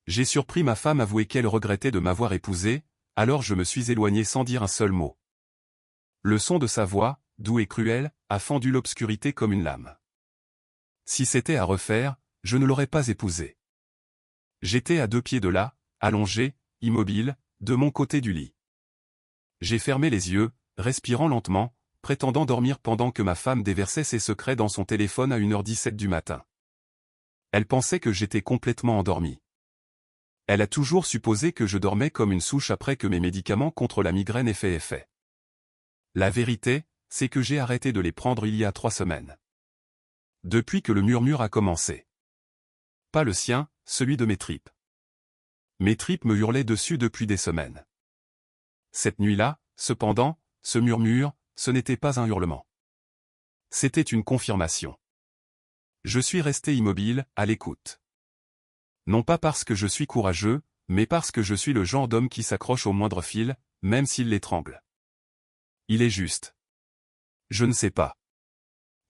J'ai surpris ma femme avouer qu'elle regrettait de m'avoir épousé, alors je me suis éloigné sans dire un seul mot. Le son de sa voix, doux et cruel, a fendu l'obscurité comme une lame. Si c'était à refaire, je ne l'aurais pas épousée. J'étais à 2 pieds de là, allongé, immobile, de mon côté du lit. J'ai fermé les yeux, respirant lentement, prétendant dormir pendant que ma femme déversait ses secrets dans son téléphone à 1h17 du matin. Elle pensait que j'étais complètement endormi. Elle a toujours supposé que je dormais comme une souche après que mes médicaments contre la migraine aient fait effet. La vérité, c'est que j'ai arrêté de les prendre il y a 3 semaines. Depuis que le murmure a commencé. Pas le sien, celui de mes tripes. Mes tripes me hurlaient dessus depuis des semaines. Cette nuit-là, cependant, ce murmure, ce n'était pas un hurlement. C'était une confirmation. Je suis resté immobile, à l'écoute. Non pas parce que je suis courageux, mais parce que je suis le genre d'homme qui s'accroche au moindre fil, même s'il l'étrangle. Il est juste. Je ne sais pas.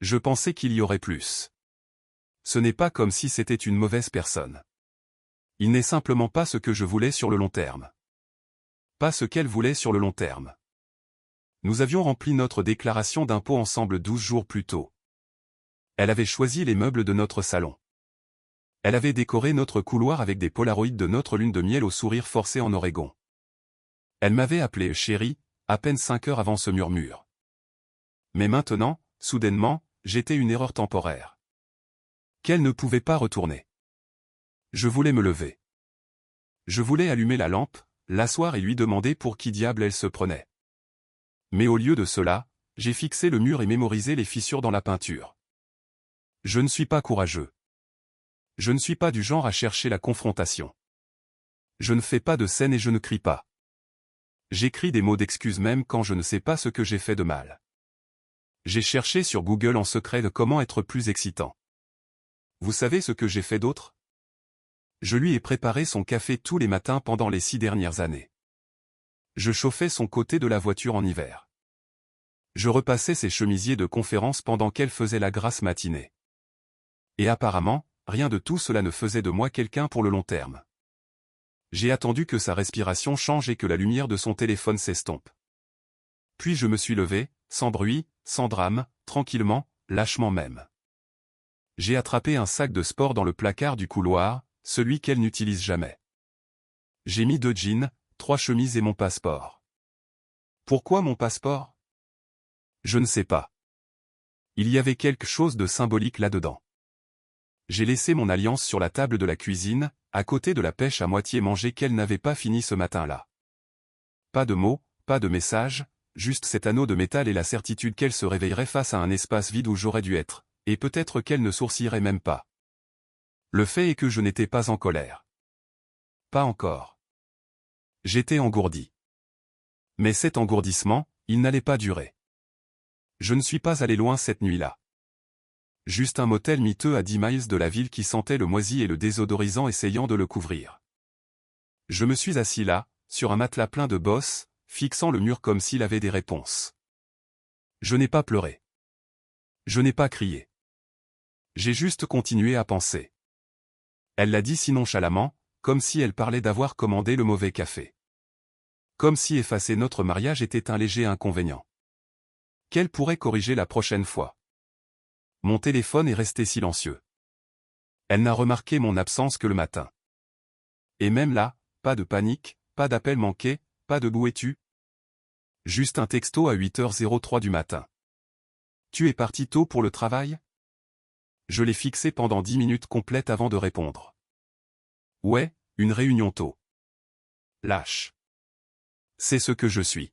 Je pensais qu'il y aurait plus. Ce n'est pas comme si c'était une mauvaise personne. Il n'est simplement pas ce que je voulais sur le long terme. Pas ce qu'elle voulait sur le long terme. Nous avions rempli notre déclaration d'impôt ensemble 12 jours plus tôt. Elle avait choisi les meubles de notre salon. Elle avait décoré notre couloir avec des polaroïds de notre lune de miel au sourire forcé en Oregon. Elle m'avait appelé chérie, à peine 5 heures avant ce murmure. Mais maintenant, soudainement, j'étais une erreur temporaire. Qu'elle ne pouvait pas retourner. Je voulais me lever. Je voulais allumer la lampe, l'asseoir et lui demander pour qui diable elle se prenait. Mais au lieu de cela, j'ai fixé le mur et mémorisé les fissures dans la peinture. Je ne suis pas courageux. Je ne suis pas du genre à chercher la confrontation. Je ne fais pas de scène et je ne crie pas. J'écris des mots d'excuse même quand je ne sais pas ce que j'ai fait de mal. J'ai cherché sur Google en secret de comment être plus excitant. Vous savez ce que j'ai fait d'autre? Je lui ai préparé son café tous les matins pendant les 6 dernières années. Je chauffais son côté de la voiture en hiver. Je repassais ses chemisiers de conférence pendant qu'elle faisait la grasse matinée. Et apparemment, rien de tout cela ne faisait de moi quelqu'un pour le long terme. J'ai attendu que sa respiration change et que la lumière de son téléphone s'estompe. Puis je me suis levé, sans bruit, sans drame, tranquillement, lâchement même. J'ai attrapé un sac de sport dans le placard du couloir, celui qu'elle n'utilise jamais. J'ai mis 2 jeans, 3 chemises et mon passeport. Pourquoi mon passeport? Je ne sais pas. Il y avait quelque chose de symbolique là-dedans. J'ai laissé mon alliance sur la table de la cuisine, à côté de la pêche à moitié mangée qu'elle n'avait pas finie ce matin-là. Pas de mots, pas de message, juste cet anneau de métal et la certitude qu'elle se réveillerait face à un espace vide où j'aurais dû être, et peut-être qu'elle ne sourcillerait même pas. Le fait est que je n'étais pas en colère. Pas encore. J'étais engourdi. Mais cet engourdissement, il n'allait pas durer. Je ne suis pas allé loin cette nuit-là. Juste un motel miteux à 10 miles de la ville qui sentait le moisi et le désodorisant essayant de le couvrir. Je me suis assis là, sur un matelas plein de bosses, fixant le mur comme s'il avait des réponses. Je n'ai pas pleuré. Je n'ai pas crié. J'ai juste continué à penser. Elle l'a dit si nonchalamment, comme si elle parlait d'avoir commandé le mauvais café. Comme si effacer notre mariage était un léger inconvénient. Qu'elle pourrait corriger la prochaine fois. Mon téléphone est resté silencieux. Elle n'a remarqué mon absence que le matin. Et même là, pas de panique, pas d'appel manqué, pas de « Où es-tu ?» Juste un texto à 8h03 du matin. Tu es parti tôt pour le travail? Je l'ai fixé pendant 10 minutes complètes avant de répondre. Ouais, une réunion tôt. Lâche. C'est ce que je suis.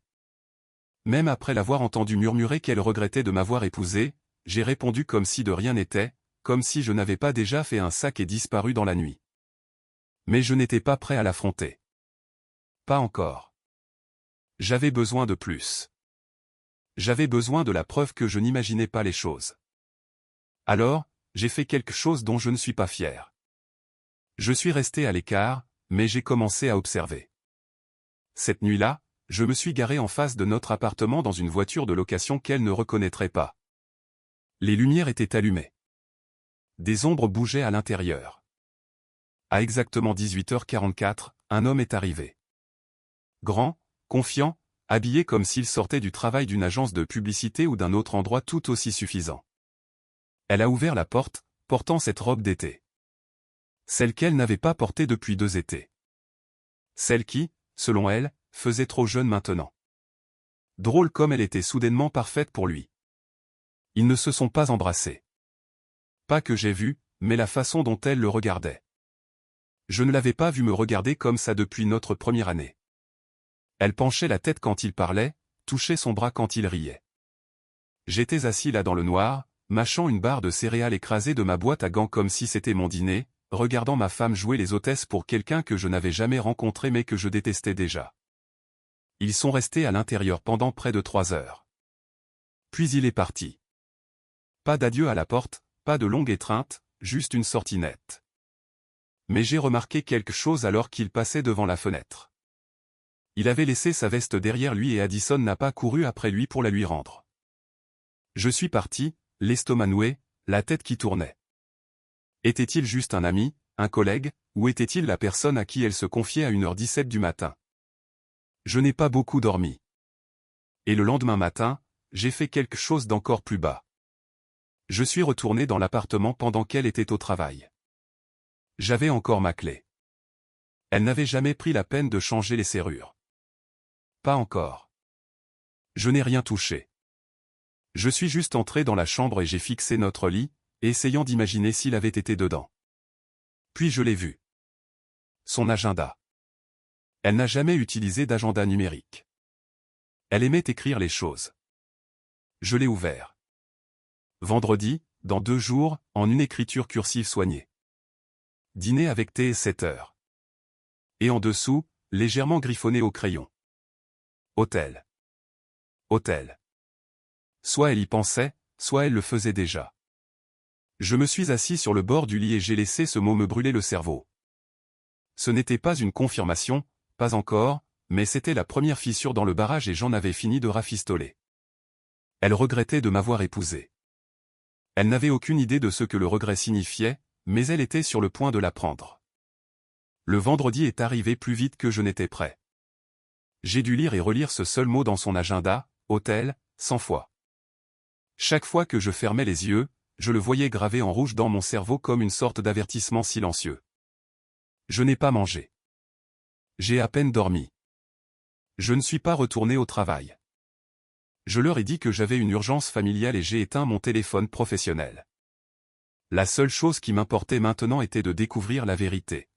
Même après l'avoir entendu murmurer qu'elle regrettait de m'avoir épousé, j'ai répondu comme si de rien n'était, comme si je n'avais pas déjà fait un sac et disparu dans la nuit. Mais je n'étais pas prêt à l'affronter. Pas encore. J'avais besoin de plus. J'avais besoin de la preuve que je n'imaginais pas les choses. Alors, j'ai fait quelque chose dont je ne suis pas fier. Je suis resté à l'écart, mais j'ai commencé à observer. Cette nuit-là, je me suis garé en face de notre appartement dans une voiture de location qu'elle ne reconnaîtrait pas. Les lumières étaient allumées. Des ombres bougeaient à l'intérieur. À exactement 18h44, un homme est arrivé. Grand, confiant, habillé comme s'il sortait du travail d'une agence de publicité ou d'un autre endroit tout aussi suffisant. Elle a ouvert la porte, portant cette robe d'été. Celle qu'elle n'avait pas portée depuis 2 étés. Celle qui, selon elle, faisait trop jeune maintenant. Drôle comme elle était soudainement parfaite pour lui. Ils ne se sont pas embrassés. Pas que j'ai vu, mais la façon dont elle le regardait. Je ne l'avais pas vu me regarder comme ça depuis notre première année. Elle penchait la tête quand il parlait, touchait son bras quand il riait. J'étais assis là dans le noir, mâchant une barre de céréales écrasée de ma boîte à gants comme si c'était mon dîner, regardant ma femme jouer les hôtesses pour quelqu'un que je n'avais jamais rencontré mais que je détestais déjà. Ils sont restés à l'intérieur pendant près de 3 heures. Puis il est parti. Pas d'adieu à la porte, pas de longue étreinte, juste une sortie nette. Mais j'ai remarqué quelque chose alors qu'il passait devant la fenêtre. Il avait laissé sa veste derrière lui et Addison n'a pas couru après lui pour la lui rendre. Je suis parti, l'estomac noué, la tête qui tournait. Était-il juste un ami, un collègue, ou était-il la personne à qui elle se confiait à 1h17 du matin? Je n'ai pas beaucoup dormi. Et le lendemain matin, j'ai fait quelque chose d'encore plus bas. Je suis retourné dans l'appartement pendant qu'elle était au travail. J'avais encore ma clé. Elle n'avait jamais pris la peine de changer les serrures. Pas encore. Je n'ai rien touché. Je suis juste entré dans la chambre et j'ai fixé notre lit, essayant d'imaginer s'il avait été dedans. Puis je l'ai vu. Son agenda. Elle n'a jamais utilisé d'agenda numérique. Elle aimait écrire les choses. Je l'ai ouvert. Vendredi, dans 2 jours, en une écriture cursive soignée. Dîner avec thé et 7 heures. Et en dessous, légèrement griffonné au crayon. Hôtel. Hôtel. Soit elle y pensait, soit elle le faisait déjà. Je me suis assis sur le bord du lit et j'ai laissé ce mot me brûler le cerveau. Ce n'était pas une confirmation, pas encore, mais c'était la première fissure dans le barrage et j'en avais fini de rafistoler. Elle regrettait de m'avoir épousé. Elle n'avait aucune idée de ce que le regret signifiait, mais elle était sur le point de l'apprendre. Le vendredi est arrivé plus vite que je n'étais prêt. J'ai dû lire et relire ce seul mot dans son agenda, hôtel, 100 fois. Chaque fois que je fermais les yeux, je le voyais gravé en rouge dans mon cerveau comme une sorte d'avertissement silencieux. Je n'ai pas mangé. J'ai à peine dormi. Je ne suis pas retourné au travail. Je leur ai dit que j'avais une urgence familiale et j'ai éteint mon téléphone professionnel. La seule chose qui m'importait maintenant était de découvrir la vérité.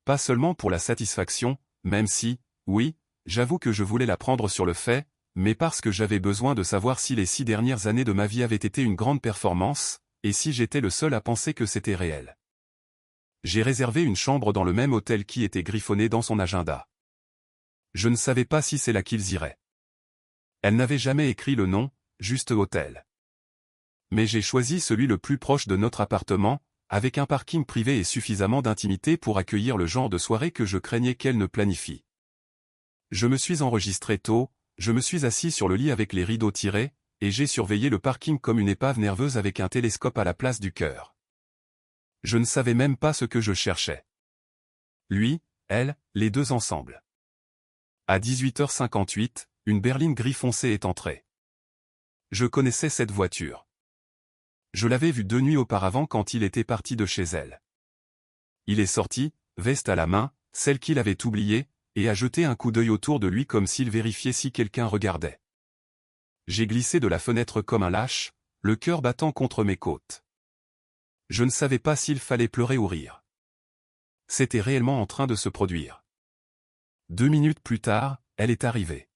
Pas seulement pour la satisfaction, même si, oui, j'avoue que je voulais la prendre sur le fait, mais parce que j'avais besoin de savoir si les 6 dernières années de ma vie avaient été une grande performance, et si j'étais le seul à penser que c'était réel. J'ai réservé une chambre dans le même hôtel qui était griffonné dans son agenda. Je ne savais pas si c'est là qu'ils iraient. Elle n'avait jamais écrit le nom, juste hôtel. Mais j'ai choisi celui le plus proche de notre appartement, avec un parking privé et suffisamment d'intimité pour accueillir le genre de soirée que je craignais qu'elle ne planifie. Je me suis enregistré tôt, je me suis assis sur le lit avec les rideaux tirés, et j'ai surveillé le parking comme une épave nerveuse avec un télescope à la place du cœur. Je ne savais même pas ce que je cherchais. Lui, elle, les deux ensemble. À 18h58, une berline gris foncé est entrée. Je connaissais cette voiture. Je l'avais vue 2 nuits auparavant quand il était parti de chez elle. Il est sorti, veste à la main, celle qu'il avait oubliée, et a jeté un coup d'œil autour de lui comme s'il vérifiait si quelqu'un regardait. J'ai glissé de la fenêtre comme un lâche, le cœur battant contre mes côtes. Je ne savais pas s'il fallait pleurer ou rire. C'était réellement en train de se produire. 2 minutes plus tard, elle est arrivée.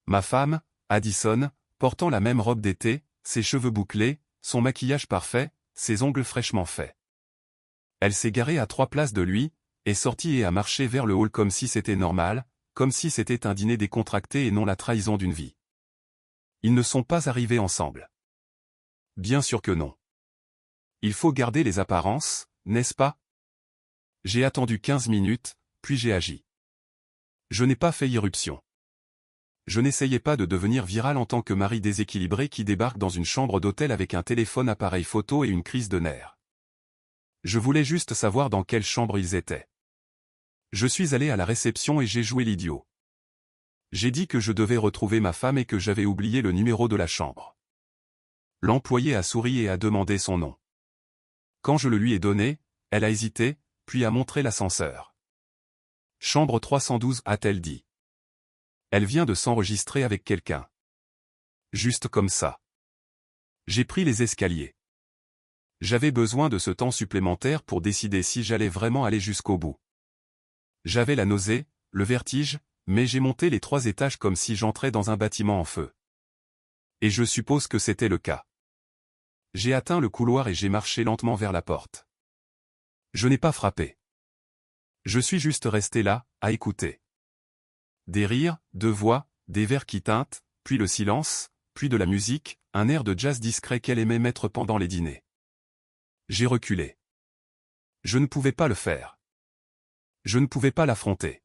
Ma femme, Addison, portant la même robe d'été, ses cheveux bouclés, son maquillage parfait, ses ongles fraîchement faits. Elle s'est garée à 3 places de lui, est sortie et a marché vers le hall comme si c'était normal, comme si c'était un dîner décontracté et non la trahison d'une vie. Ils ne sont pas arrivés ensemble. Bien sûr que non. Il faut garder les apparences, n'est-ce pas? J'ai attendu 15 minutes, puis j'ai agi. Je n'ai pas fait irruption. Je n'essayais pas de devenir viral en tant que mari déséquilibré qui débarque dans une chambre d'hôtel avec un téléphone appareil photo et une crise de nerfs. Je voulais juste savoir dans quelle chambre ils étaient. Je suis allé à la réception et j'ai joué l'idiot. J'ai dit que je devais retrouver ma femme et que j'avais oublié le numéro de la chambre. L'employé a souri et a demandé son nom. Quand je le lui ai donné, elle a hésité, puis a montré l'ascenseur. Chambre 312, a-t-elle dit. Elle vient de s'enregistrer avec quelqu'un. Juste comme ça. J'ai pris les escaliers. J'avais besoin de ce temps supplémentaire pour décider si j'allais vraiment aller jusqu'au bout. J'avais la nausée, le vertige, mais j'ai monté les 3 étages comme si j'entrais dans un bâtiment en feu. Et je suppose que c'était le cas. J'ai atteint le couloir et j'ai marché lentement vers la porte. Je n'ai pas frappé. Je suis juste resté là, à écouter. Des rires, 2 voix, des verres qui tintent, puis le silence, puis de la musique, un air de jazz discret qu'elle aimait mettre pendant les dîners. J'ai reculé. Je ne pouvais pas le faire. Je ne pouvais pas l'affronter.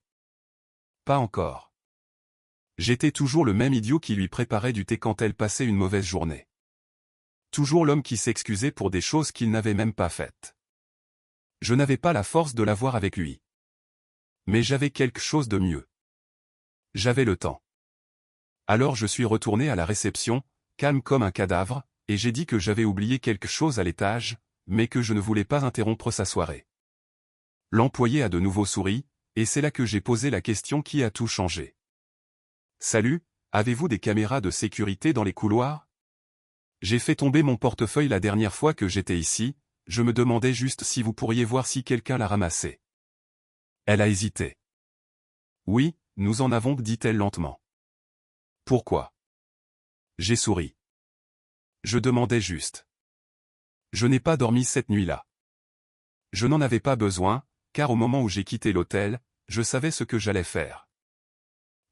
Pas encore. J'étais toujours le même idiot qui lui préparait du thé quand elle passait une mauvaise journée. Toujours l'homme qui s'excusait pour des choses qu'il n'avait même pas faites. Je n'avais pas la force de la voir avec lui. Mais j'avais quelque chose de mieux. J'avais le temps. Alors je suis retourné à la réception, calme comme un cadavre, et j'ai dit que j'avais oublié quelque chose à l'étage, mais que je ne voulais pas interrompre sa soirée. L'employé a de nouveau souri, et c'est là que j'ai posé la question qui a tout changé. Salut, avez-vous des caméras de sécurité dans les couloirs? J'ai fait tomber mon portefeuille la dernière fois que j'étais ici, je me demandais juste si vous pourriez voir si quelqu'un l'a ramassé. Elle a hésité. Oui, nous en avons, dit-elle lentement. Pourquoi? J'ai souri. Je demandais juste. Je n'ai pas dormi cette nuit-là. Je n'en avais pas besoin, car au moment où j'ai quitté l'hôtel, je savais ce que j'allais faire.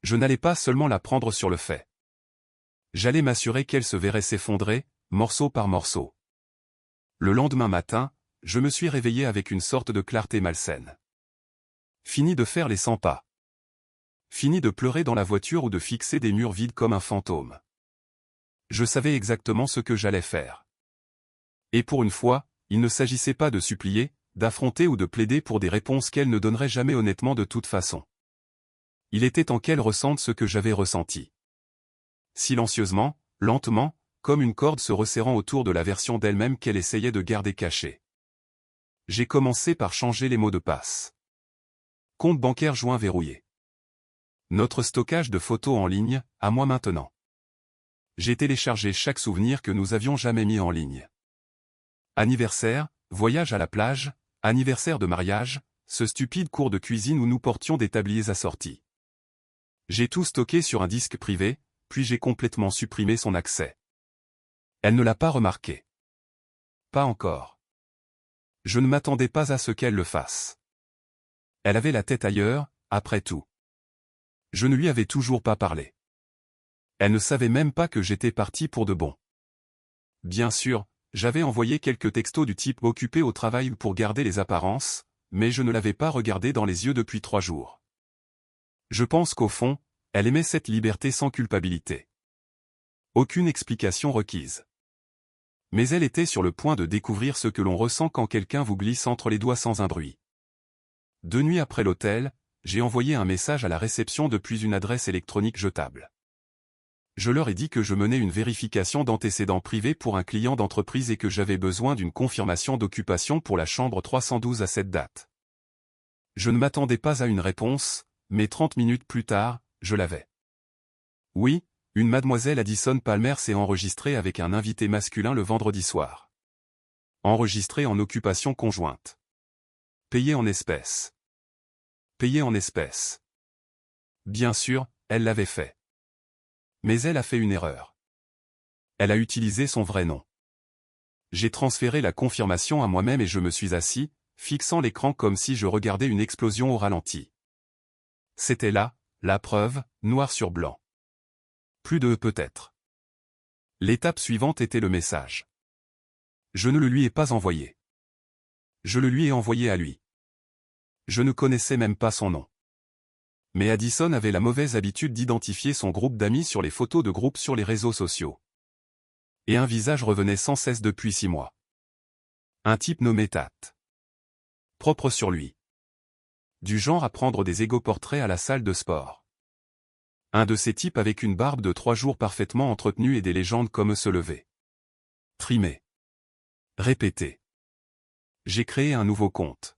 Je n'allais pas seulement la prendre sur le fait. J'allais m'assurer qu'elle se verrait s'effondrer, morceau par morceau. Le lendemain matin, je me suis réveillé avec une sorte de clarté malsaine. Fini de faire les 100 pas. Fini de pleurer dans la voiture ou de fixer des murs vides comme un fantôme. Je savais exactement ce que j'allais faire. Et pour une fois, il ne s'agissait pas de supplier, d'affronter ou de plaider pour des réponses qu'elle ne donnerait jamais honnêtement de toute façon. Il était temps qu'elle ressente ce que j'avais ressenti. Silencieusement, lentement, comme une corde se resserrant autour de la version d'elle-même qu'elle essayait de garder cachée. J'ai commencé par changer les mots de passe. Compte bancaire joint verrouillé. Notre stockage de photos en ligne, à moi maintenant. J'ai téléchargé chaque souvenir que nous avions jamais mis en ligne. Anniversaire, voyage à la plage, anniversaire de mariage, ce stupide cours de cuisine où nous portions des tabliers assortis. J'ai tout stocké sur un disque privé, puis j'ai complètement supprimé son accès. Elle ne l'a pas remarqué. Pas encore. Je ne m'attendais pas à ce qu'elle le fasse. Elle avait la tête ailleurs, après tout. Je ne lui avais toujours pas parlé. Elle ne savait même pas que j'étais parti pour de bon. Bien sûr, j'avais envoyé quelques textos du type occupé au travail pour garder les apparences, mais je ne l'avais pas regardée dans les yeux depuis 3 jours. Je pense qu'au fond, elle aimait cette liberté sans culpabilité. Aucune explication requise. Mais elle était sur le point de découvrir ce que l'on ressent quand quelqu'un vous glisse entre les doigts sans un bruit. 2 nuits après l'hôtel, j'ai envoyé un message à la réception depuis une adresse électronique jetable. Je leur ai dit que je menais une vérification d'antécédents privés pour un client d'entreprise et que j'avais besoin d'une confirmation d'occupation pour la chambre 312 à cette date. Je ne m'attendais pas à une réponse, mais 30 minutes plus tard, je l'avais. Oui, une mademoiselle Addison Palmer s'est enregistrée avec un invité masculin le vendredi soir. Enregistrée en occupation conjointe. Payée en espèces. Payée en espèces. Bien sûr, elle l'avait fait. Mais elle a fait une erreur. Elle a utilisé son vrai nom. J'ai transféré la confirmation à moi-même et je me suis assis, fixant l'écran comme si je regardais une explosion au ralenti. C'était là, la preuve, noir sur blanc. Plus de peut-être. L'étape suivante était le message. Je ne le lui ai pas envoyé. Je le lui ai envoyé à lui. Je ne connaissais même pas son nom. Mais Addison avait la mauvaise habitude d'identifier son groupe d'amis sur les photos de groupe sur les réseaux sociaux. Et un visage revenait sans cesse depuis 6 mois. Un type nommé Tat. Propre sur lui. Du genre à prendre des égo-portraits à la salle de sport. Un de ces types avec une barbe de 3 jours parfaitement entretenue et des légendes comme se lever. Trimé. Répété. J'ai créé un nouveau compte.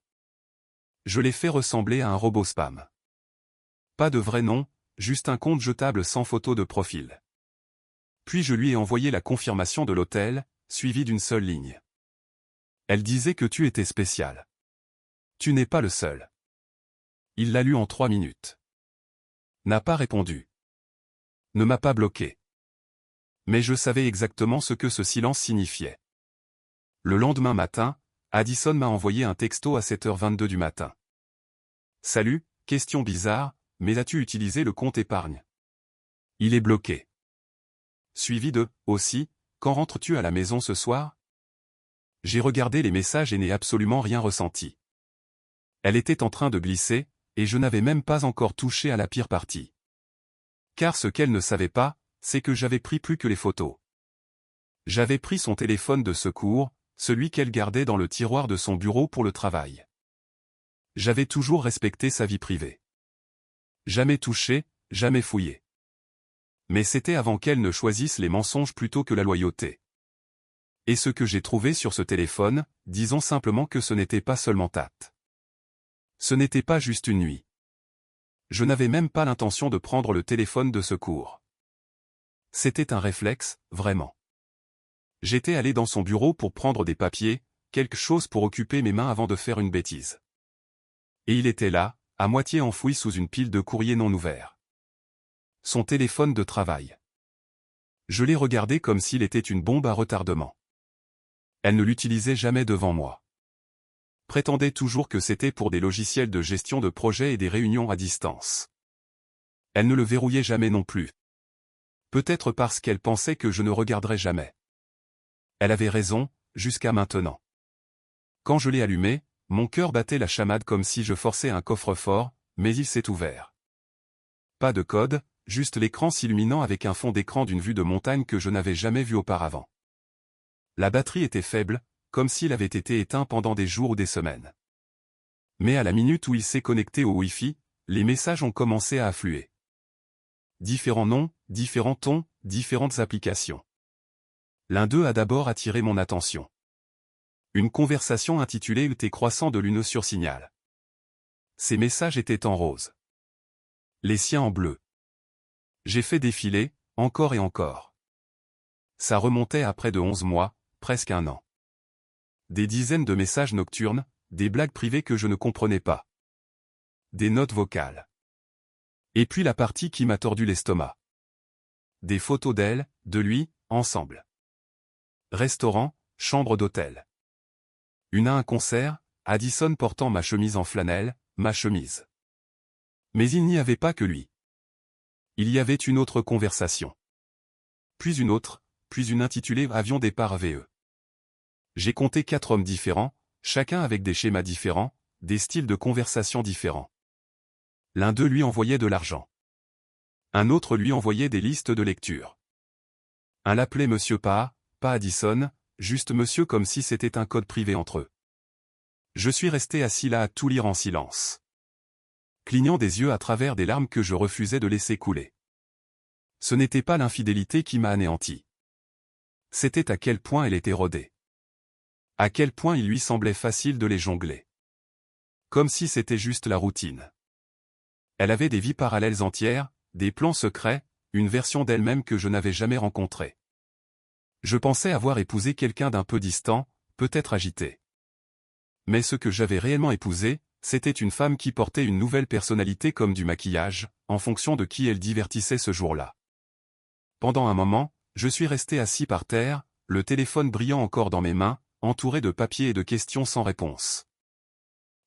Je l'ai fait ressembler à un robot spam. Pas de vrai nom, juste un compte jetable sans photo de profil. Puis je lui ai envoyé la confirmation de l'hôtel, suivie d'une seule ligne. Elle disait que tu étais spécial. Tu n'es pas le seul. Il l'a lu en 3 minutes. N'a pas répondu. Ne m'a pas bloqué. Mais je savais exactement ce que ce silence signifiait. Le lendemain matin, Addison m'a envoyé un texto à 7h22 du matin. Salut, question bizarre, mais as-tu utilisé le compte épargne? Il est bloqué. Suivi de, aussi, quand rentres-tu à la maison ce soir? J'ai regardé les messages et n'ai absolument rien ressenti. Elle était en train de glisser, et je n'avais même pas encore touché à la pire partie. Car ce qu'elle ne savait pas, c'est que j'avais pris plus que les photos. J'avais pris son téléphone de secours, celui qu'elle gardait dans le tiroir de son bureau pour le travail. J'avais toujours respecté sa vie privée. Jamais touché, jamais fouillé. Mais c'était avant qu'elle ne choisisse les mensonges plutôt que la loyauté. Et ce que j'ai trouvé sur ce téléphone, disons simplement que ce n'était pas seulement Tate. Ce n'était pas juste une nuit. Je n'avais même pas l'intention de prendre le téléphone de secours. C'était un réflexe, vraiment. J'étais allé dans son bureau pour prendre des papiers, quelque chose pour occuper mes mains avant de faire une bêtise. Et il était là, à moitié enfoui sous une pile de courriers non ouverts. Son téléphone de travail. Je l'ai regardé comme s'il était une bombe à retardement. Elle ne l'utilisait jamais devant moi. Prétendait toujours que c'était pour des logiciels de gestion de projet et des réunions à distance. Elle ne le verrouillait jamais non plus. Peut-être parce qu'elle pensait que je ne regarderais jamais. Elle avait raison, jusqu'à maintenant. Quand je l'ai allumé, mon cœur battait la chamade comme si je forçais un coffre-fort, mais il s'est ouvert. Pas de code, juste l'écran s'illuminant avec un fond d'écran d'une vue de montagne que je n'avais jamais vue auparavant. La batterie était faible, comme s'il avait été éteint pendant des jours ou des semaines. Mais à la minute où il s'est connecté au Wi-Fi, les messages ont commencé à affluer. Différents noms, différents tons, différentes applications. L'un d'eux a d'abord attiré mon attention. Une conversation intitulée « Le thé croissant de Lune sur Signal ». Ces messages étaient en rose. Les siens en bleu. J'ai fait défiler, encore et encore. Ça remontait à près de 11 mois, presque un an. Des dizaines de messages nocturnes, des blagues privées que je ne comprenais pas. Des notes vocales. Et puis la partie qui m'a tordu l'estomac. Des photos d'elle, de lui, ensemble. Restaurant, chambre d'hôtel. À un concert, Addison portant ma chemise en flanelle, ma chemise. Mais il n'y avait pas que lui. Il y avait une autre conversation. Puis une autre, puis une intitulée « Avion départ VE ». J'ai compté 4 hommes différents, chacun avec des schémas différents, des styles de conversation différents. L'un d'eux lui envoyait de l'argent. Un autre lui envoyait des listes de lecture. Un l'appelait Monsieur pas Addison, juste Monsieur comme si c'était un code privé entre eux. Je suis resté assis là à tout lire en silence. Clignant des yeux à travers des larmes que je refusais de laisser couler. Ce n'était pas l'infidélité qui m'a anéanti. C'était à quel point elle était rodée. À quel point il lui semblait facile de les jongler. Comme si c'était juste la routine. Elle avait des vies parallèles entières, des plans secrets, une version d'elle-même que je n'avais jamais rencontrée. Je pensais avoir épousé quelqu'un d'un peu distant, peut-être agité. Mais ce que j'avais réellement épousé, c'était une femme qui portait une nouvelle personnalité comme du maquillage, en fonction de qui elle divertissait ce jour-là. Pendant un moment, je suis resté assis par terre, le téléphone brillant encore dans mes mains, entouré de papiers et de questions sans réponse.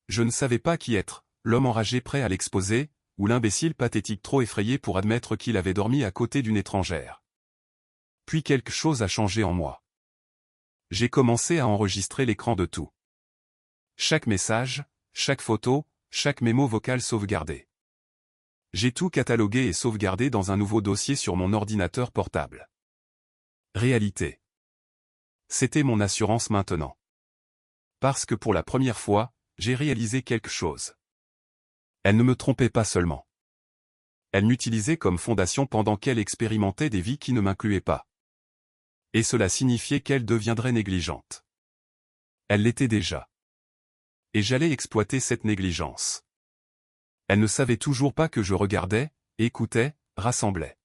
Je ne savais pas qui être, l'homme enragé prêt à l'exposer, ou l'imbécile pathétique trop effrayé pour admettre qu'il avait dormi à côté d'une étrangère. Puis quelque chose a changé en moi. J'ai commencé à enregistrer l'écran de tout. Chaque message, chaque photo, chaque mémo vocal sauvegardé. J'ai tout catalogué et sauvegardé dans un nouveau dossier sur mon ordinateur portable. Réalité. C'était mon assurance maintenant. Parce que pour la première fois, j'ai réalisé quelque chose. Elle ne me trompait pas seulement. Elle m'utilisait comme fondation pendant qu'elle expérimentait des vies qui ne m'incluaient pas. Et cela signifiait qu'elle deviendrait négligente. Elle l'était déjà. Et j'allais exploiter cette négligence. Elle ne savait toujours pas que je regardais, écoutais, rassemblais.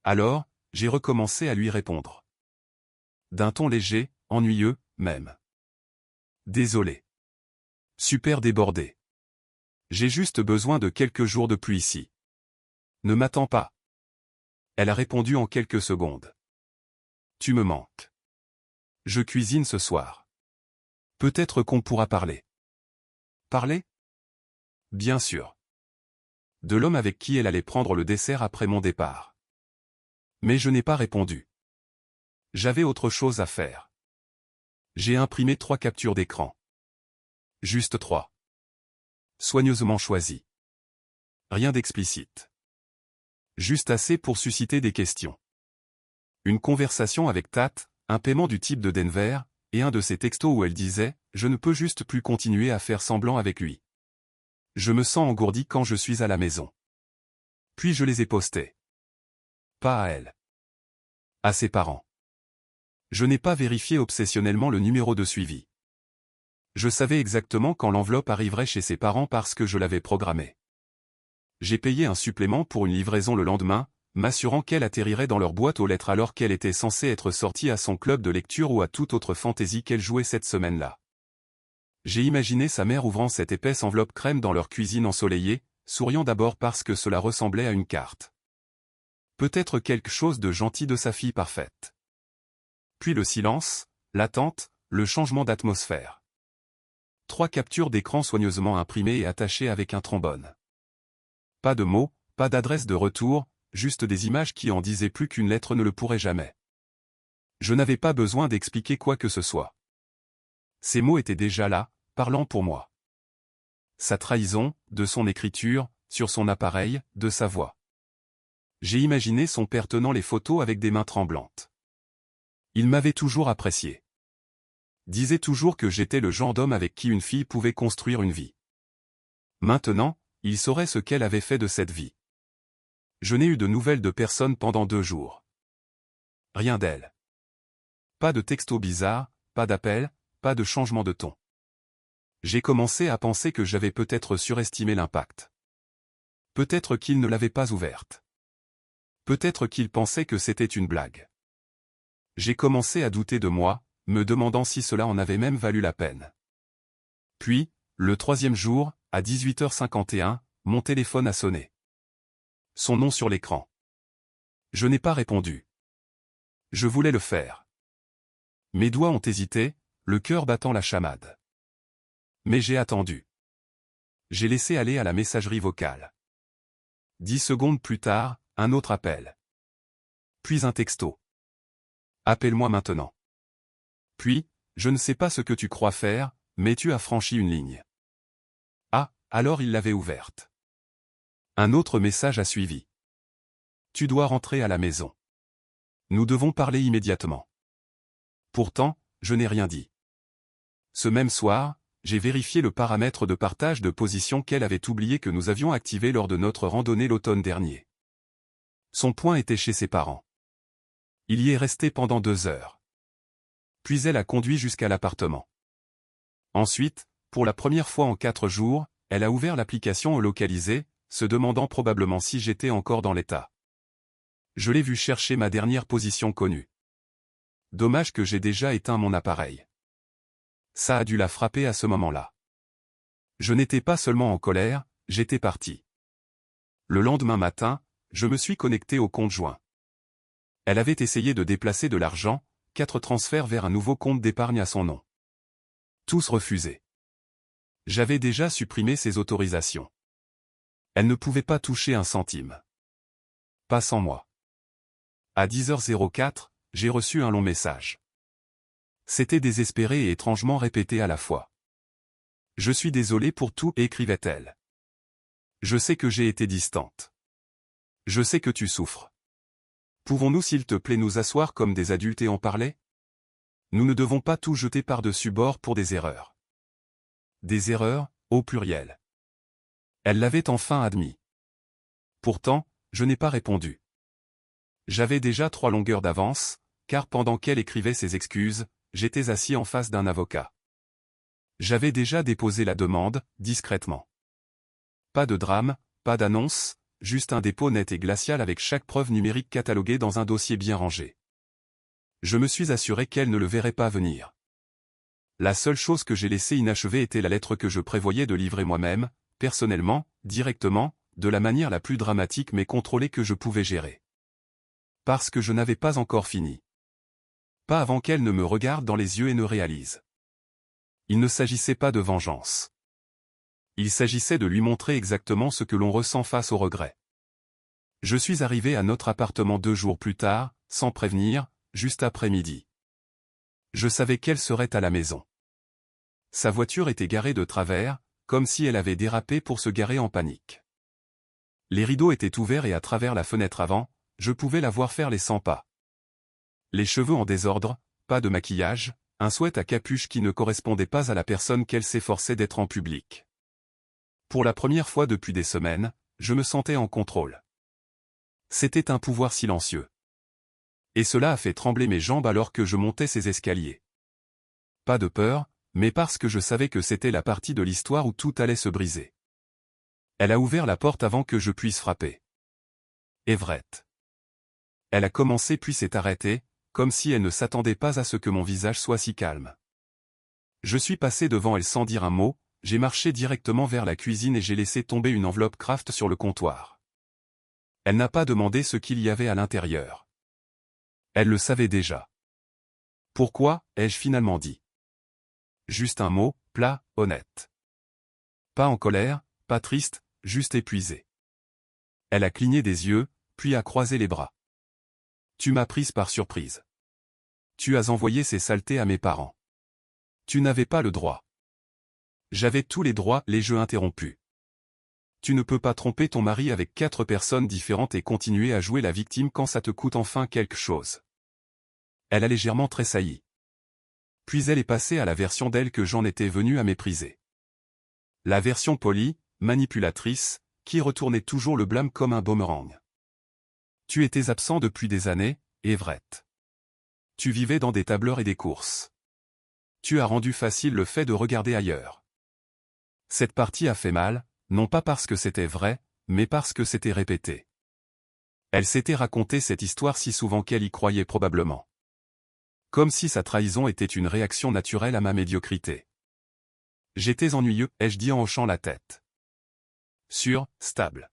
Alors, j'ai recommencé à lui répondre. D'un ton léger, ennuyeux, même. Désolé. Super débordé. J'ai juste besoin de quelques jours de plus ici. Ne m'attends pas. Elle a répondu en quelques secondes. Tu me manques. Je cuisine ce soir. Peut-être qu'on pourra parler. Parler? Bien sûr. De l'homme avec qui elle allait prendre le dessert après mon départ. Mais je n'ai pas répondu. J'avais autre chose à faire. J'ai imprimé 3 captures d'écran. Juste 3. Soigneusement choisies. Rien d'explicite. Juste assez pour susciter des questions. Une conversation avec Tat, un paiement du type de Denver, et un de ces textos où elle disait « Je ne peux juste plus continuer à faire semblant avec lui. Je me sens engourdi quand je suis à la maison. » Puis je les ai postés. Pas à elle. À ses parents. Je n'ai pas vérifié obsessionnellement le numéro de suivi. Je savais exactement quand l'enveloppe arriverait chez ses parents parce que je l'avais programmé. J'ai payé un supplément pour une livraison le lendemain, m'assurant qu'elle atterrirait dans leur boîte aux lettres alors qu'elle était censée être sortie à son club de lecture ou à toute autre fantaisie qu'elle jouait cette semaine-là. J'ai imaginé sa mère ouvrant cette épaisse enveloppe crème dans leur cuisine ensoleillée, souriant d'abord parce que cela ressemblait à une carte. Peut-être quelque chose de gentil de sa fille parfaite. Puis le silence, l'attente, le changement d'atmosphère. 3 captures d'écran soigneusement imprimées et attachées avec un trombone. Pas de mots, pas d'adresse de retour, juste des images qui en disaient plus qu'une lettre ne le pourrait jamais. Je n'avais pas besoin d'expliquer quoi que ce soit. Ces mots étaient déjà là, parlant pour moi. Sa trahison, de son écriture, sur son appareil, de sa voix. J'ai imaginé son père tenant les photos avec des mains tremblantes. Il m'avait toujours apprécié. Disait toujours que j'étais le genre d'homme avec qui une fille pouvait construire une vie. Maintenant, il saurait ce qu'elle avait fait de cette vie. Je n'ai eu de nouvelles de personne pendant 2 jours. Rien d'elle. Pas de texto bizarre, pas d'appel, pas de changement de ton. J'ai commencé à penser que j'avais peut-être surestimé l'impact. Peut-être qu'il ne l'avait pas ouverte. Peut-être qu'il pensait que c'était une blague. J'ai commencé à douter de moi, me demandant si cela en avait même valu la peine. Puis, le 3e jour, à 18h51, mon téléphone a sonné. Son nom sur l'écran. Je n'ai pas répondu. Je voulais le faire. Mes doigts ont hésité, le cœur battant la chamade. Mais j'ai attendu. J'ai laissé aller à la messagerie vocale. 10 secondes plus tard, un autre appel. Puis un texto. Appelle-moi maintenant. Puis, je ne sais pas ce que tu crois faire, mais tu as franchi une ligne. Ah, alors il l'avait ouverte. Un autre message a suivi. Tu dois rentrer à la maison. Nous devons parler immédiatement. Pourtant, je n'ai rien dit. Ce même soir, j'ai vérifié le paramètre de partage de position qu'elle avait oublié que nous avions activé lors de notre randonnée l'automne dernier. Son point était chez ses parents. Il y est resté pendant 2 heures. Puis elle a conduit jusqu'à l'appartement. Ensuite, pour la première fois en 4 jours, elle a ouvert l'application localisée, se demandant probablement si j'étais encore dans l'état. Je l'ai vu chercher ma dernière position connue. Dommage que j'ai déjà éteint mon appareil. Ça a dû la frapper à ce moment-là. Je n'étais pas seulement en colère, j'étais parti. Le lendemain matin, je me suis connecté au compte joint. Elle avait essayé de déplacer de l'argent, 4 transferts vers un nouveau compte d'épargne à son nom. Tous refusés. J'avais déjà supprimé ces autorisations. Elle ne pouvait pas toucher un centime. Pas sans moi. À 10h04, j'ai reçu un long message. C'était désespéré et étrangement répété à la fois. Je suis désolé pour tout, écrivait-elle. Je sais que j'ai été distante. Je sais que tu souffres. Pouvons-nous s'il te plaît nous asseoir comme des adultes et en parler? Nous ne devons pas tout jeter par-dessus bord pour des erreurs. des erreurs, au pluriel. Elle l'avait enfin admis. Pourtant, je n'ai pas répondu. J'avais déjà 3 longueurs d'avance, car pendant qu'elle écrivait ses excuses, j'étais assis en face d'un avocat. J'avais déjà déposé la demande, discrètement. Pas de drame, pas d'annonce, juste un dépôt net et glacial avec chaque preuve numérique cataloguée dans un dossier bien rangé. Je me suis assuré qu'elle ne le verrait pas venir. La seule chose que j'ai laissée inachevée était la lettre que je prévoyais de livrer moi-même, personnellement, directement, de la manière la plus dramatique mais contrôlée que je pouvais gérer. Parce que je n'avais pas encore fini. Pas avant qu'elle ne me regarde dans les yeux et ne réalise. Il ne s'agissait pas de vengeance. Il s'agissait de lui montrer exactement ce que l'on ressent face au regret. Je suis arrivé à notre appartement 2 jours plus tard, sans prévenir, juste après midi. Je savais qu'elle serait à la maison. Sa voiture était garée de travers, comme si elle avait dérapé pour se garer en panique. Les rideaux étaient ouverts et à travers la fenêtre avant, je pouvais la voir faire les 100 pas. Les cheveux en désordre, pas de maquillage, un sweat à capuche qui ne correspondait pas à la personne qu'elle s'efforçait d'être en public. Pour la première fois depuis des semaines, je me sentais en contrôle. C'était un pouvoir silencieux. Et cela a fait trembler mes jambes alors que je montais ces escaliers. Pas de peur, mais parce que je savais que c'était la partie de l'histoire où tout allait se briser. Elle a ouvert la porte avant que je puisse frapper. Everett. Elle a commencé puis s'est arrêtée, comme si elle ne s'attendait pas à ce que mon visage soit si calme. Je suis passé devant elle sans dire un mot, j'ai marché directement vers la cuisine et j'ai laissé tomber une enveloppe Kraft sur le comptoir. Elle n'a pas demandé ce qu'il y avait à l'intérieur. Elle le savait déjà. Pourquoi, ai-je finalement dit. Juste un mot, plat, honnête. Pas en colère, pas triste, juste épuisé. Elle a cligné des yeux, puis a croisé les bras. Tu m'as prise par surprise. Tu as envoyé ces saletés à mes parents. Tu n'avais pas le droit. J'avais tous les droits, les jeux interrompus. Tu ne peux pas tromper ton mari avec 4 personnes différentes et continuer à jouer la victime quand ça te coûte enfin quelque chose. Elle a légèrement tressailli. Puis elle est passée à la version d'elle que j'en étais venu à mépriser. La version polie, manipulatrice, qui retournait toujours le blâme comme un boomerang. Tu étais absent depuis des années, Everett. Tu vivais dans des tableurs et des courses. Tu as rendu facile le fait de regarder ailleurs. Cette partie a fait mal, non pas parce que c'était vrai, mais parce que c'était répété. Elle s'était raconté cette histoire si souvent qu'elle y croyait probablement. Comme si sa trahison était une réaction naturelle à ma médiocrité. J'étais ennuyeux, ai-je dit en hochant la tête. Sûr, stable.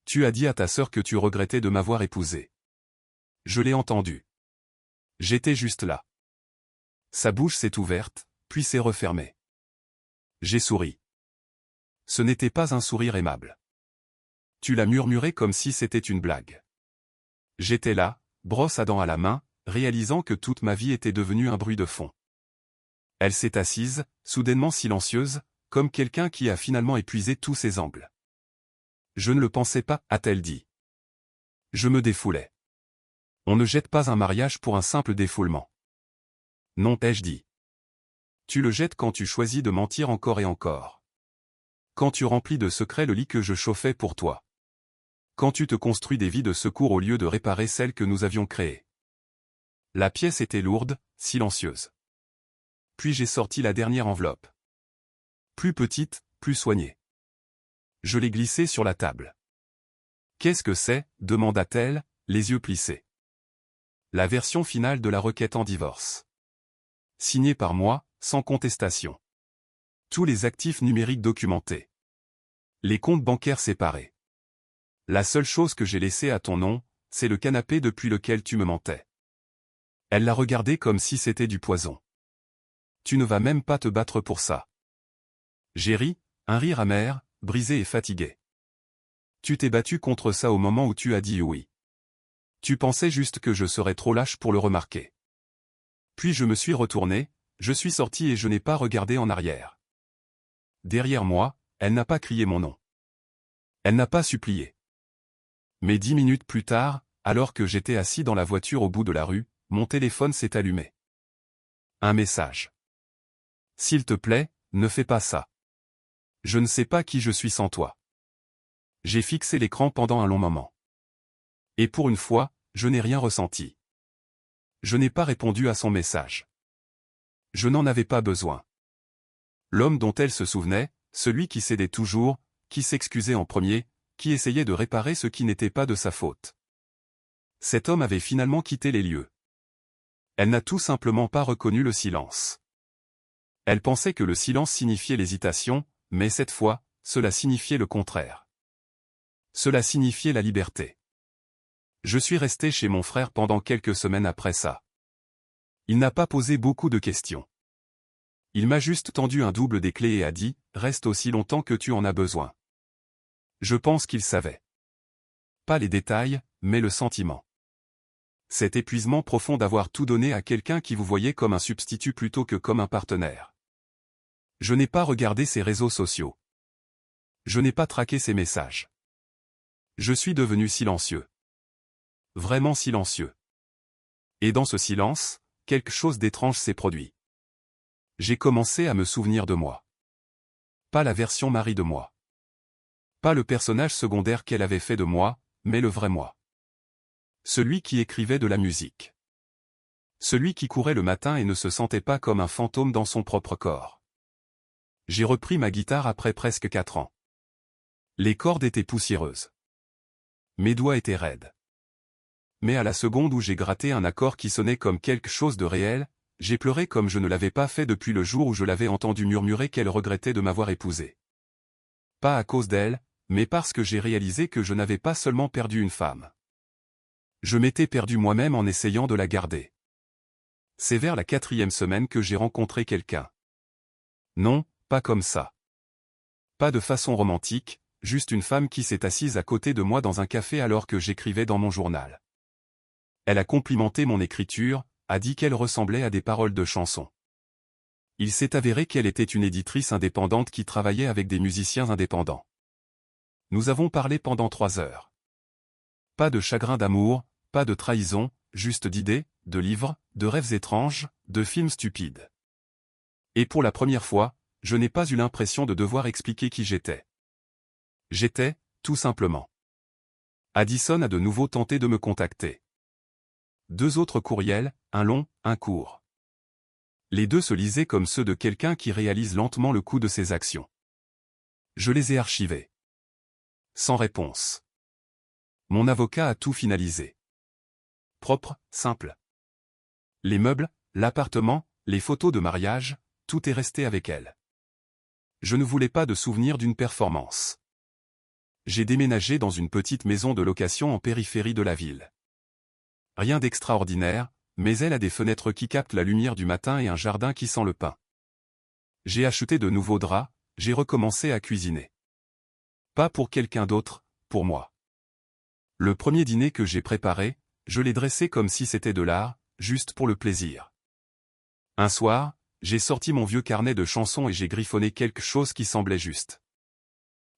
Tu as dit à ta sœur que tu regrettais de m'avoir épousé. Je l'ai entendu. J'étais juste là. Sa bouche s'est ouverte, puis s'est refermée. J'ai souri. Ce n'était pas un sourire aimable. Tu l'as murmuré comme si c'était une blague. J'étais là, brosse à dents à la main, réalisant que toute ma vie était devenue un bruit de fond. Elle s'est assise, soudainement silencieuse, comme quelqu'un qui a finalement épuisé tous ses angles. Je ne le pensais pas, a-t-elle dit. Je me défoulais. On ne jette pas un mariage pour un simple défoulement. Non, ai-je dit. Tu le jettes quand tu choisis de mentir encore et encore. Quand tu remplis de secrets le lit que je chauffais pour toi. Quand tu te construis des vies de secours au lieu de réparer celles que nous avions créées. La pièce était lourde, silencieuse. Puis j'ai sorti la dernière enveloppe. Plus petite, plus soignée. Je l'ai glissée sur la table. Qu'est-ce que c'est, demanda-t-elle, les yeux plissés. La version finale de la requête en divorce. Signée par moi, sans contestation. Tous les actifs numériques documentés. Les comptes bancaires séparés. La seule chose que j'ai laissée à ton nom, c'est le canapé depuis lequel tu me mentais. Elle l'a regardé comme si c'était du poison. Tu ne vas même pas te battre pour ça. J'ai ri, un rire amer, brisé et fatigué. Tu t'es battu contre ça au moment où tu as dit oui. Tu pensais juste que je serais trop lâche pour le remarquer. Puis je me suis retourné, je suis sorti et je n'ai pas regardé en arrière. Derrière moi, elle n'a pas crié mon nom. Elle n'a pas supplié. Mais 10 minutes plus tard, alors que j'étais assis dans la voiture au bout de la rue, mon téléphone s'est allumé. Un message. S'il te plaît, ne fais pas ça. Je ne sais pas qui je suis sans toi. J'ai fixé l'écran pendant un long moment. Et pour une fois, je n'ai rien ressenti. Je n'ai pas répondu à son message. Je n'en avais pas besoin. L'homme dont elle se souvenait, celui qui cédait toujours, qui s'excusait en premier, qui essayait de réparer ce qui n'était pas de sa faute. Cet homme avait finalement quitté les lieux. Elle n'a tout simplement pas reconnu le silence. Elle pensait que le silence signifiait l'hésitation, mais cette fois, cela signifiait le contraire. Cela signifiait la liberté. Je suis resté chez mon frère pendant quelques semaines après ça. Il n'a pas posé beaucoup de questions. Il m'a juste tendu un double des clés et a dit « Reste aussi longtemps que tu en as besoin ». Je pense qu'il savait. Pas les détails, mais le sentiment. Cet épuisement profond d'avoir tout donné à quelqu'un qui vous voyait comme un substitut plutôt que comme un partenaire. Je n'ai pas regardé ses réseaux sociaux. Je n'ai pas traqué ses messages. Je suis devenu silencieux. Vraiment silencieux. Et dans ce silence, quelque chose d'étrange s'est produit. J'ai commencé à me souvenir de moi. Pas la version Marie de moi. Pas le personnage secondaire qu'elle avait fait de moi, mais le vrai moi. Celui qui écrivait de la musique. Celui qui courait le matin et ne se sentait pas comme un fantôme dans son propre corps. J'ai repris ma guitare après presque 4 ans. Les cordes étaient poussiéreuses. Mes doigts étaient raides. Mais à la seconde où j'ai gratté un accord qui sonnait comme quelque chose de réel, j'ai pleuré comme je ne l'avais pas fait depuis le jour où je l'avais entendu murmurer qu'elle regrettait de m'avoir épousé. Pas à cause d'elle, mais parce que j'ai réalisé que je n'avais pas seulement perdu une femme. Je m'étais perdu moi-même en essayant de la garder. C'est vers la 4e semaine que j'ai rencontré quelqu'un. Non, pas comme ça. Pas de façon romantique, juste une femme qui s'est assise à côté de moi dans un café alors que j'écrivais dans mon journal. Elle a complimenté mon écriture, a dit qu'elle ressemblait à des paroles de chansons. Il s'est avéré qu'elle était une éditrice indépendante qui travaillait avec des musiciens indépendants. Nous avons parlé pendant 3 heures. Pas de chagrin d'amour, pas de trahison, juste d'idées, de livres, de rêves étranges, de films stupides. Et pour la première fois, je n'ai pas eu l'impression de devoir expliquer qui j'étais. J'étais, tout simplement. Addison a de nouveau tenté de me contacter. 2 autres courriels, un long, un court. Les 2 se lisaient comme ceux de quelqu'un qui réalise lentement le coût de ses actions. Je les ai archivés. Sans réponse. Mon avocat a tout finalisé. Propre, simple. Les meubles, l'appartement, les photos de mariage, tout est resté avec elle. Je ne voulais pas de souvenir d'une performance. J'ai déménagé dans une petite maison de location en périphérie de la ville. Rien d'extraordinaire, mais elle a des fenêtres qui captent la lumière du matin et un jardin qui sent le pin. J'ai acheté de nouveaux draps, j'ai recommencé à cuisiner. Pas pour quelqu'un d'autre, pour moi. Le premier dîner que j'ai préparé, je l'ai dressé comme si c'était de l'art, juste pour le plaisir. Un soir, j'ai sorti mon vieux carnet de chansons et j'ai griffonné quelque chose qui semblait juste.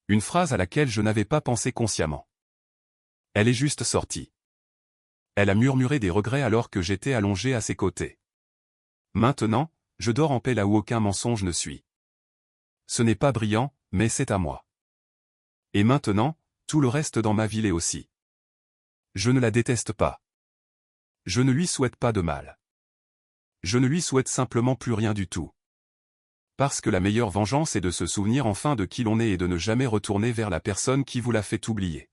Une phrase à laquelle je n'avais pas pensé consciemment. Elle est juste sortie. Elle a murmuré des regrets alors que j'étais allongé à ses côtés. Maintenant, je dors en paix là où aucun mensonge ne suit. Ce n'est pas brillant, mais c'est à moi. Et maintenant, tout le reste dans ma vie l'est aussi. Je ne la déteste pas. Je ne lui souhaite pas de mal. Je ne lui souhaite simplement plus rien du tout. Parce que la meilleure vengeance est de se souvenir enfin de qui l'on est et de ne jamais retourner vers la personne qui vous l'a fait oublier.